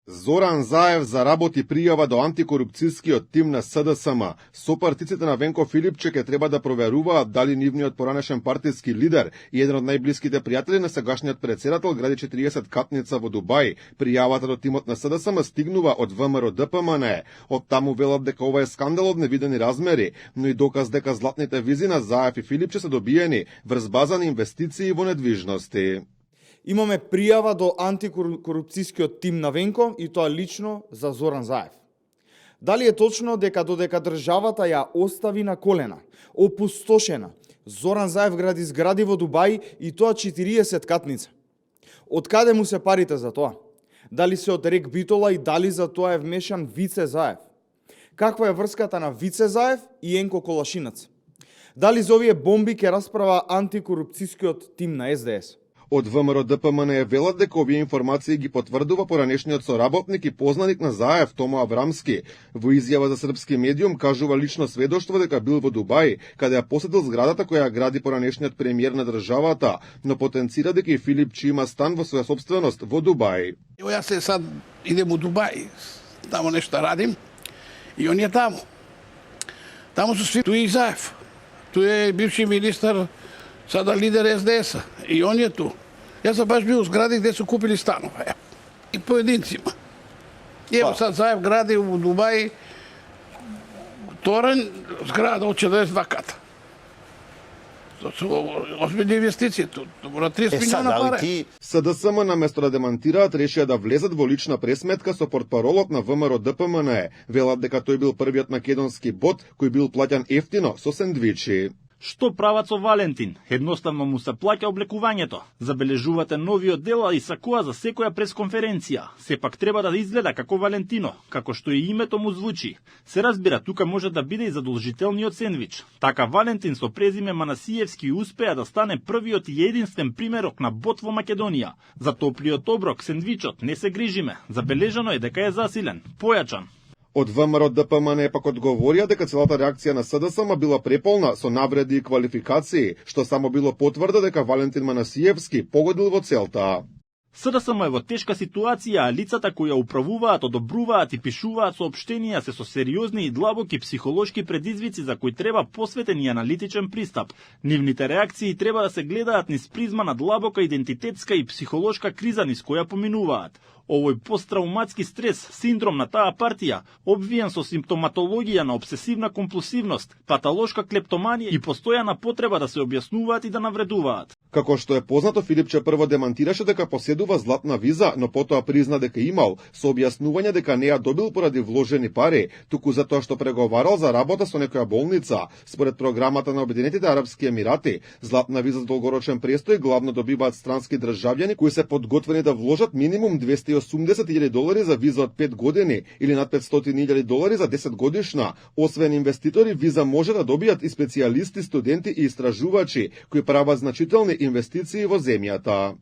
Зоран Заев заработи пријава до антикорупцијскиот тим на СДСМ. Сопартиците на Венко Филипче ќе треба да проверуваат дали нивниот поранешен партиски лидер и еден од најблиските пријатели на сегашниот претседател гради 40 катница во Дубај. Пријавата до тимот на СДСМ стигнува од ВМРО ДПМН. Од таму велат дека ова е скандал од невидени размери, но и доказ дека златните визи на Заев и Филипче се добиени врз база на инвестиции во недвижности. Имаме пријава до антикорупцијскиот тим на Венко и тоа лично за Зоран Заев. Дали е точно дека додека државата ја остави на колена, опустошена, Зоран Заев гради згради во Дубај и тоа 40 катница? Од каде му се парите за тоа? Дали се од Рек Битола и дали за тоа е вмешан Вице Заев? Каква е врската на Вице Заев и Енко Колашинац? Дали за овие бомби ќе расправа антикорупцијскиот тим на СДС? Од ВМРО ДПМН велат дека овие информации ги потврдува поранешниот соработник и познаник на Заев Томо Аврамски. Во изјава за српски медиум кажува лично сведоштво дека бил во Дубај, каде ја посетил зградата која ја гради поранешниот премиер на државата, но потенцира дека и Филипче има стан во своја собственост во Дубај. Ево јас сад идем у Дубај, таму нешто радим и он е таму. Таму се сви, туј и Заев, туј е бивши министар, сада лидер СДС и он е ту. Јас съм баш бил у згради где се купили станове. И поединцима. И ево сад Заев гради у Дубај торен зграда од 42 ката. Озбилни инвестиции, на 30 милиона пари. СДСМ наместо да демантираат, решија да влезат во лична пресметка со портпаролот на ВМРО ДПМН. Велат дека тој бил првиот македонски бот кој бил плаќан ефтино со сендвичи. Што прават со Валентин? Едноставно му се плаќа облекувањето. Забележувате новиот дела и сакоа за секоја пресконференција. Сепак треба да изгледа како Валентино, како што и името му звучи. Се разбира, тука може да биде и задолжителниот сендвич. Така Валентин со презиме Манасиевски успеа да стане првиот и единствен примерок на бот во Македонија. За топлиот оброк, сендвичот, не се грижиме. Забележано е дека е засилен, појачан. Од ВМРО ДПМН пак одговорија дека целата реакција на СДСМ била преполна со навреди и квалификации, што само било потврда дека Валентин Манасиевски погодил во целта. СДСМ е во тешка ситуација, а лицата кои ја управуваат, одобруваат и пишуваат соопштенија се со сериозни и длабоки психолошки предизвици за кои треба посветен и аналитичен пристап. Нивните реакции треба да се гледаат низ призма на длабока идентитетска и психолошка криза низ која поминуваат. Овој посттрауматски стрес, синдром на таа партија, обвиен со симптоматологија на обсесивна компулсивност, патолошка клептоманија и постојана потреба да се објаснуваат и да навредуваат. Како што е познато, Филипче прво демантираше дека поседува златна виза, но потоа призна дека имал, со објаснување дека не ја добил поради вложени пари, туку затоа што преговарал за работа со некоја болница. Според програмата на Обединетите арапски емирати, златна виза за долгорочен престој главно добиваат странски државјани кои се подготвени да вложат минимум $280,000 за виза од 5 години или над $500,000 за 10 годишна. Освен инвеститори, виза може да добијат и специјалисти, студенти и истражувачи кои прават значителни инвестиции во земјата.